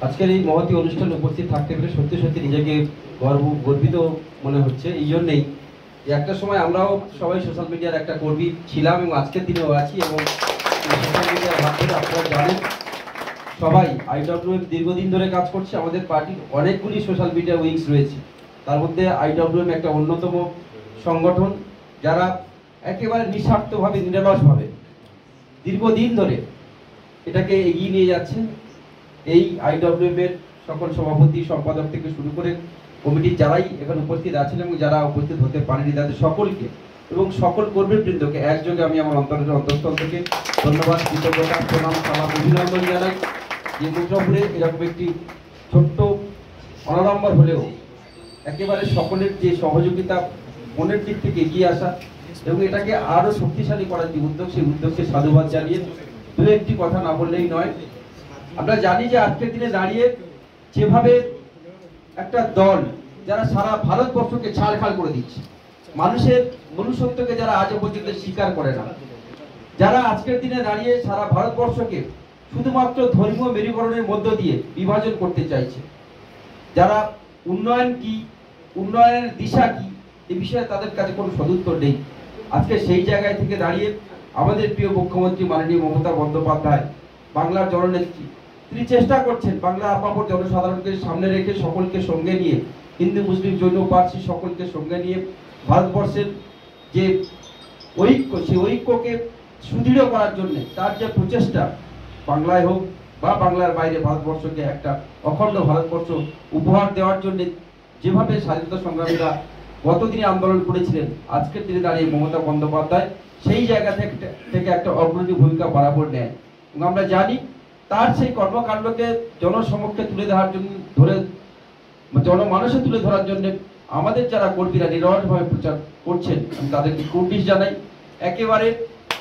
আজকের এই মহতী অনুষ্ঠানে উপস্থিত থাকতে পেরে সত্যি সত্যি নিজেকে গর্বিত মনে হচ্ছে। এই জন্যেই একটা সময় আমরাও সবাই সোশ্যাল মিডিয়ার একটা কর্মী ছিলাম এবং আজকের দিনেও আছি, এবং সোশ্যাল মিডিয়ার মাধ্যমে আপনারা জানেন সবাই IWM দীর্ঘদিন ধরে কাজ করছে। আমাদের পার্টির অনেকগুলি সোশ্যাল মিডিয়া উইংস রয়েছে, তার মধ্যে IWM একটা অন্যতম সংগঠন যারা একেবারে নিঃস্বার্থভাবে নিরলসভাবে দীর্ঘদিন ধরে এটাকে এগিয়ে নিয়ে যাচ্ছে। এই IWM এর সকল সভাপতি সম্পাদক থেকে শুরু করে কমিটির যারাই এখানে উপস্থিত আছেন এবং যারা উপস্থিত হতে পারেনি তাদের সকলকে এবং সকল কর্মীবৃন্দকে একযোগে আমি আমার অন্তঃস্থল থেকে ধন্যবাদ, কৃতজ্ঞতা, প্রণাম, সালাম, অভিনন্দন জানাই যে মুদ্রাপুরে এরকম একটি ছোট্ট অনাড়ম্বর হলেও একেবারে সকলের যে সহযোগিতা, মনের দিক থেকে এগিয়ে আসা এবং এটাকে আরো শক্তিশালী করার যে উদ্যোগ, সেই উদ্যোগকে সাধুবাদ জানিয়ে দু একটি কথা না বললেই নয়। আমরা জানি যে আজকের দিনে দাঁড়িয়ে যেভাবে একটা দল যারা সারা ভারতবর্ষকে ছাড়খাড় করে দিচ্ছে, মানুষের মনুষ্যত্বকে যারা আজও পর্যন্ত স্বীকার করে না, যারা আজকের দিনে দাঁড়িয়ে সারা ভারতবর্ষকে শুধুমাত্র ধর্মীয় মেরুকরণের মধ্য দিয়ে বিভাজন করতে চাইছে, যারা উন্নয়ন কি, উন্নয়নের দিশা কি, এ বিষয়ে তাদের কাছে কোনো সদুত্তর নেই। আজকে সেই জায়গায় থেকে দাঁড়িয়ে আমাদের প্রিয় মুখ্যমন্ত্রী মাননীয় মমতা বন্দ্যোপাধ্যায়, বাংলার জননেত্রী, তিনি চেষ্টা করছেন বাংলার আপামর জনসাধারণকে সামনে রেখে সকলকে সঙ্গে নিয়ে, হিন্দু মুসলিম জৈন পার্সি সকলকে সঙ্গে নিয়ে ভারতবর্ষের যে ঐক্য, সেই ঐক্যকে সুদৃঢ় করার জন্য তার যে প্রচেষ্টা, বাংলায় হোক বা বাংলার বাইরে ভারতবর্ষকে একটা অখণ্ড ভারতবর্ষ উপহার দেওয়ার জন্য যেভাবে স্বাধীনতা সংগ্রামীরা গতদিনে আন্দোলন করেছিলেন, আজকের দিনে দাঁড়িয়ে মমতা বন্দ্যোপাধ্যায় সেই জায়গা থেকে একটা অগ্রণী ভূমিকা বরাবর নেয় এবং আমরা জানি তার সেই কর্মকাণ্ডকে জনসমক্ষে তুলে ধরার জন্য জনমানসে তুলে ধরার জন্য আমাদের যারা কর্মীরা নিরলসভাবে প্রচার করছেন, আমি তাদেরকে কুর্নিশ জানাই। একেবারে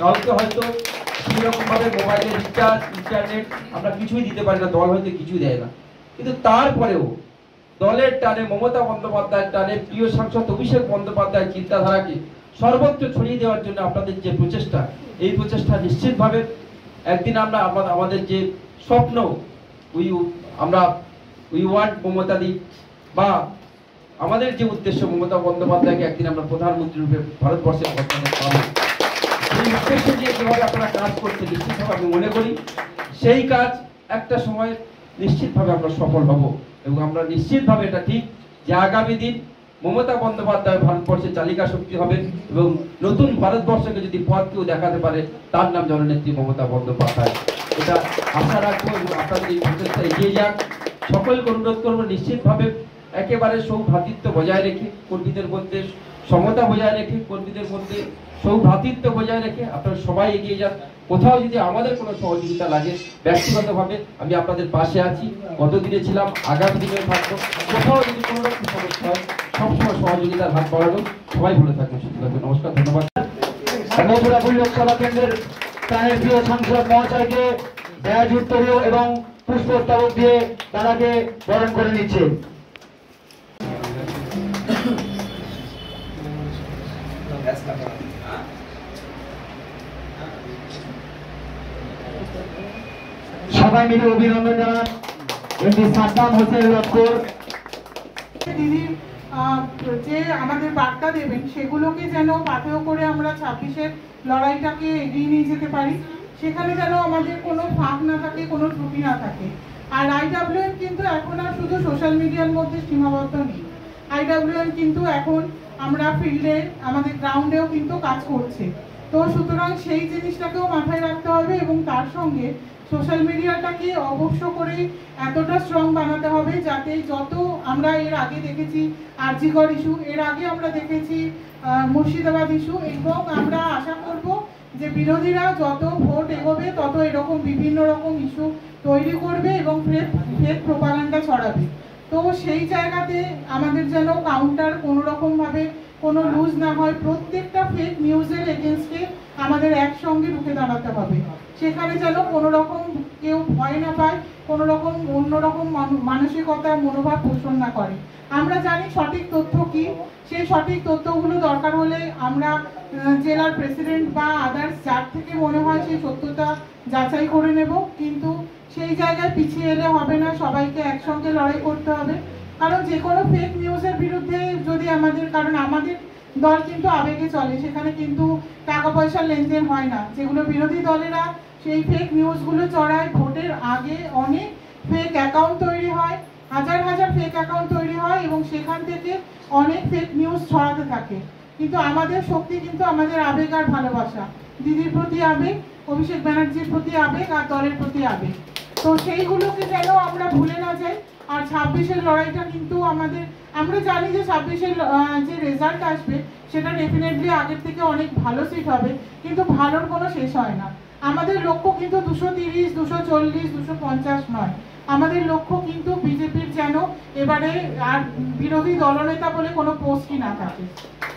কাউকে হয়তো সেরকমভাবে মোবাইলের রিচার্জ, ইন্টারনেট আমরা কিছুই দিতে পারি না, দল হয়তো কিছুই দেয় না, কিন্তু তারপরেও দলের টানে, মমতা বন্দ্যোপাধ্যায়ের টানে, প্রিয় সাংসদ অভিষেক বন্দ্যোপাধ্যায়ের চিন্তাধারাকে সর্বত্র ছড়িয়ে দেওয়ার জন্য আপনাদের যে প্রচেষ্টা, এই প্রচেষ্টা নিশ্চিতভাবে একদিন আমরা আমাদের যে স্বপ্ন উই ওয়ান্ট মমতা দি, বা আমাদের যে উদ্দেশ্য মমতা বন্দ্যোপাধ্যায়কে একদিন আমরা প্রধানমন্ত্রী রূপে ভারতবর্ষের বর্তমানে পাবো, সেই উদ্দেশ্য নিয়ে যেভাবে আপনারা কাজ করতে নিশ্চিতভাবে আমি মনে করি সেই কাজ একটা সময় নিশ্চিতভাবে আমরা সফল হব এবং আমরা নিশ্চিতভাবে এটা ঠিক যে আগামী দিন মমতা বন্দ্যোপাধ্যায় ভারতবর্ষের চালিকা শক্তি হবে এবং নতুন ভারতবর্ষকে যদি পথ কেউ দেখাতে পারে তার নাম জননেত্রী মমতা বন্দ্যোপাধ্যায়। এটা আশা রাখবো এবং আপনাদের এই প্রচেষ্টা এগিয়ে যাক। সকলকে অনুরোধ করবো নিশ্চিতভাবে একেবারে সৌভ্রাতৃত্ব বজায় রেখে, কর্মীদের মধ্যে সমতা বজায় রেখে, কর্মীদের মধ্যে সৌভ্রাতৃত্ব বজায় রেখে আপনারা সবাই এগিয়ে যান। কোথাও যদি আমাদের কোনো সহযোগিতা লাগে, ব্যক্তিগতভাবে আমি আপনাদের পাশে আছি, গতদিনে ছিলাম, আগামী দিনে থাকবো। কোথাও যদি কোনো রকম সমস্যা হয় সবসময় সহযোগিতার হাত বাড়ানো। সবাই ভালো থাকবেন, সুস্থ থাকবেন। নমস্কার, ধন্যবাদ। মথুরাপুর লোকসভা কেন্দ্রের প্রাণের প্রিয় সাংসদ মহাশয়কে দেয়াযুক্তরীয় এবং পুষ্পস্তবক দিয়ে তারাকে বরণ করে নিচ্ছে। সবাই মিলে অভিনন্দন জানান এমপি সাদ্দাম হোসেন লস্কর। দিদির যে আমাদের বার্তা দেবেন সেগুলোকে যেন পাথেয় করে আমরা 26-এর লড়াইটাকে এগিয়ে নিয়ে যেতে পারি, সেখানে যেন আমাদের কোনো ফাঁক না থাকে, কোনো ত্রুটি না থাকে। আর IWM কিন্তু এখন আর শুধু সোশ্যাল মিডিয়ার মধ্যে সীমাবদ্ধ নেই। IWM কিন্তু এখন আমরা ফিল্ডে, আমাদের গ্রাউন্ডেও কিন্তু কাজ করছে। তো সুতরাং সেই জিনিসটাকেও মাথায় রাখতে হবে এবং তার সঙ্গে সোশ্যাল মিডিয়াটাকে অবশ্য করে এতটা স্ট্রং বানাতে হবে যাতে যত আমরা এর আগে দেখেছি আরজিকর ইস্যু, এর আগে আমরা দেখেছি মুর্শিদাবাদ ইস্যু, এবং আমরা আশা করব যে বিরোধীরা যত ভোট এগোবে তত এরকম বিভিন্ন রকম ইস্যু তৈরি করবে এবং ফেক প্রোপাগান্ডা ছড়াবে। তো সেই জায়গাতে আমাদের যেন কাউন্টার কোনো রকমভাবে কোনো লুজ না হয়, প্রত্যেকটা ফেক নিউজের এগেনস্টে আমাদের একসঙ্গে রুখে দাঁড়াতে হবে। সেখানে যেন কোনো রকম কেউ ভয় না পায়, কোনো রকম অন্যরকম মানসিকতা মনোভাব পোষণ না করে। আমরা জানি সঠিক তথ্য কি, সেই সঠিক তথ্যগুলো দরকার হলে আমরা জেলার প্রেসিডেন্ট বা আদার্স যার থেকে মনে হয় সেই সত্যতা যাচাই করে নেব, কিন্তু সেই সেই জায়গায় পিছিয়ে এলে হবে না, সবাইকে একসঙ্গে লড়াই করতে হবে। কারণ যে কোনো ফেক নিউজের বিরুদ্ধে যদি কারণ আমাদের দল কিন্তু আবেগে চলে, সেখানে কিন্তু টাকা পয়সার লেনদেন হয় না। যেগুলো বিরোধী দলেরা সেই ফেক নিউজগুলো চড়ায়, ভোটের আগে অনেক ফেক অ্যাকাউন্ট তৈরি হয়, হাজার হাজার ফেক অ্যাকাউন্ট তৈরি হয় এবং সেখান থেকে অনেক ফেক নিউজ ছড়াতে থাকে। কিন্তু আমাদের শক্তি কিন্তু আমাদের আবেগ আর ভালোবাসা, দিদির প্রতি আবেগ, অভিষেক ব্যানার্জির প্রতি আবেগ আর দলের প্রতি আবেগ। তো সেইগুলোকে যেন আমরা ভুলে না যাই। আর 26-এর লড়াইটা কিন্তু আমরা জানি যে 26-এর যে রেজাল্ট আসবে সেটা ডেফিনেটলি আগের থেকে অনেক ভালো সিট হবে, কিন্তু ভালোর কোনো শেষ হয় না। আমাদের লক্ষ্য কিন্তু 230, 240, 250 নয়। আমাদের লক্ষ্য কিন্তু বিজেপির যেন এবারে আর বিরোধী দলনেতা বলে কোনো পোস্টই না থাকে,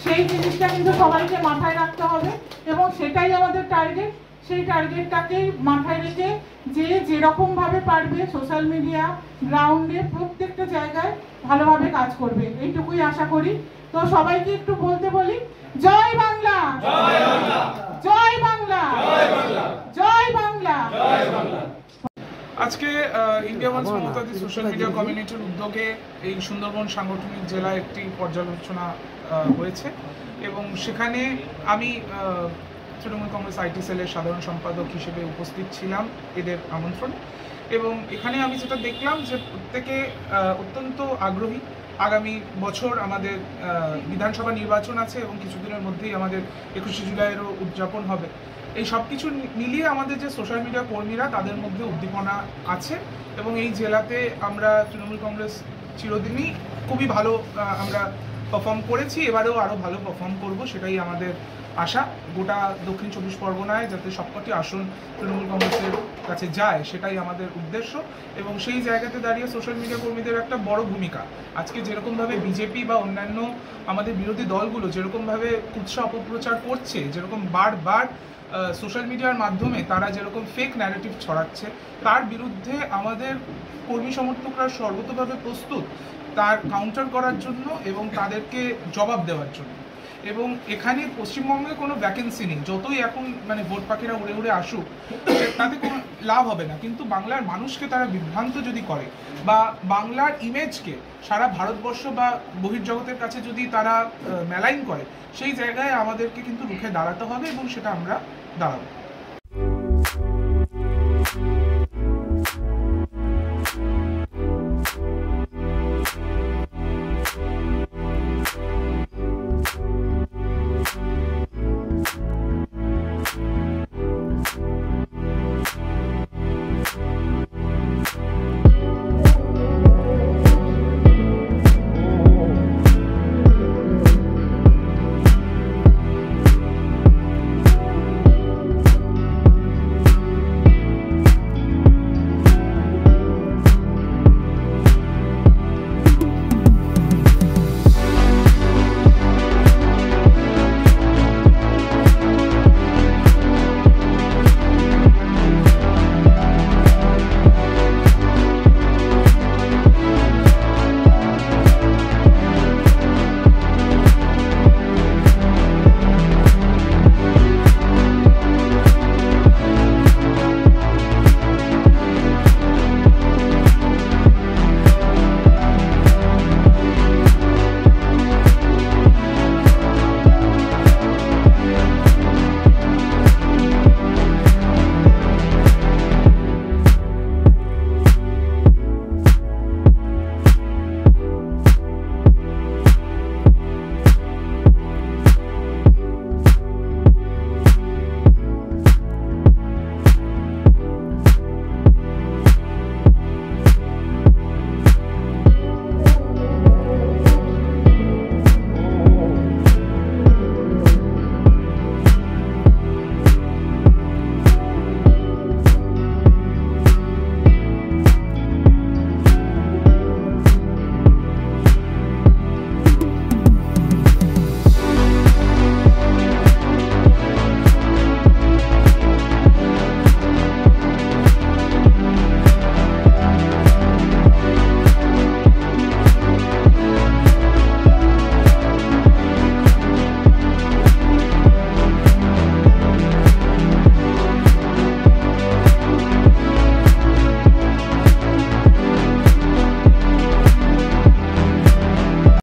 সেই জিনিসটা কিন্তু সবাইকে মাথায় রাখতে হবে এবং সেটাই আমাদের টার্গেট। সেই টার্গেটটাকে মাথায় রেখে যেরকম ভাবে পারবে সোশ্যাল মিডিয়া, গ্রাউন্ডে, প্রত্যেকটা জায়গায় ভালোভাবে কাজ করবে, এইটুকুই আশা করি। তো সবাইকে একটু বলতে বলি, জয় বাংলা, জয় বাংলা, জয় বাংলা, জয় বাংলা, জয় বাংলা। আজকে ইন্ডিয়া ওয়ান্স মমতাদি সোশ্যাল মিডিয়া কমিউনিটির উদ্যোগে এই সুন্দরবন সাংগঠনিক জেলায় একটি পর্যালোচনা হয়েছে এবং সেখানে আমি তৃণমূল কংগ্রেস আইটি সেলের সাধারণ সম্পাদক হিসেবে উপস্থিত ছিলাম এদের আমন্ত্রণে। এবং এখানে আমি যেটা দেখলাম যে প্রত্যেকে অত্যন্ত আগ্রহী। আগামী বছর আমাদের বিধানসভা নির্বাচন আছে এবং কিছুদিনের মধ্যেই আমাদের 21শে জুলাইয়েরও উদযাপন হবে। এই সব কিছু মিলিয়ে আমাদের যে সোশ্যাল মিডিয়া কর্মীরা, তাদের মধ্যে উদ্দীপনা আছে এবং এই জেলাতে আমরা তৃণমূল কংগ্রেস চিরদিনই খুবই ভালো আমরা পারফর্ম করেছি, এবারেও আরও ভালো পারফর্ম করব, সেটাই আমাদের আশা। গোটা দক্ষিণ 24 পরগনায় যাতে সবকটি আসন তৃণমূল কংগ্রেসের কাছে যায়, সেটাই আমাদের উদ্দেশ্য। এবং সেই জায়গাতে দাঁড়িয়ে সোশ্যাল মিডিয়া কর্মীদের একটা বড় ভূমিকা। আজকে যেরকমভাবে বিজেপি বা অন্যান্য আমাদের বিরোধী দলগুলো যেরকমভাবে কুৎসা অপপ্রচার করছে, যেরকম বারবার সোশ্যাল মিডিয়ার মাধ্যমে তারা যেরকম ফেক ন্যারেটিভ ছড়াচ্ছে, তার বিরুদ্ধে আমাদের কর্মী সমর্থকরা সর্বতোভাবে প্রস্তুত তার কাউন্টার করার জন্য এবং তাদেরকে জবাব দেওয়ার জন্য। এবং এখানে পশ্চিমবঙ্গে কোনো ভ্যাকেন্সি নেই, যতই এখন ভোট পাখিরা উড়ে উড়ে আসুক তাতে কোনো লাভ হবে না। কিন্তু বাংলার মানুষকে তারা বিভ্রান্ত যদি করে বা বাংলার ইমেজকে সারা ভারতবর্ষ বা বহির্জগতের কাছে যদি তারা মেলাইন করে, সেই জায়গায় আমাদেরকে কিন্তু রুখে দাঁড়াতে হবে এবং সেটা আমরা দাঁড়াবো।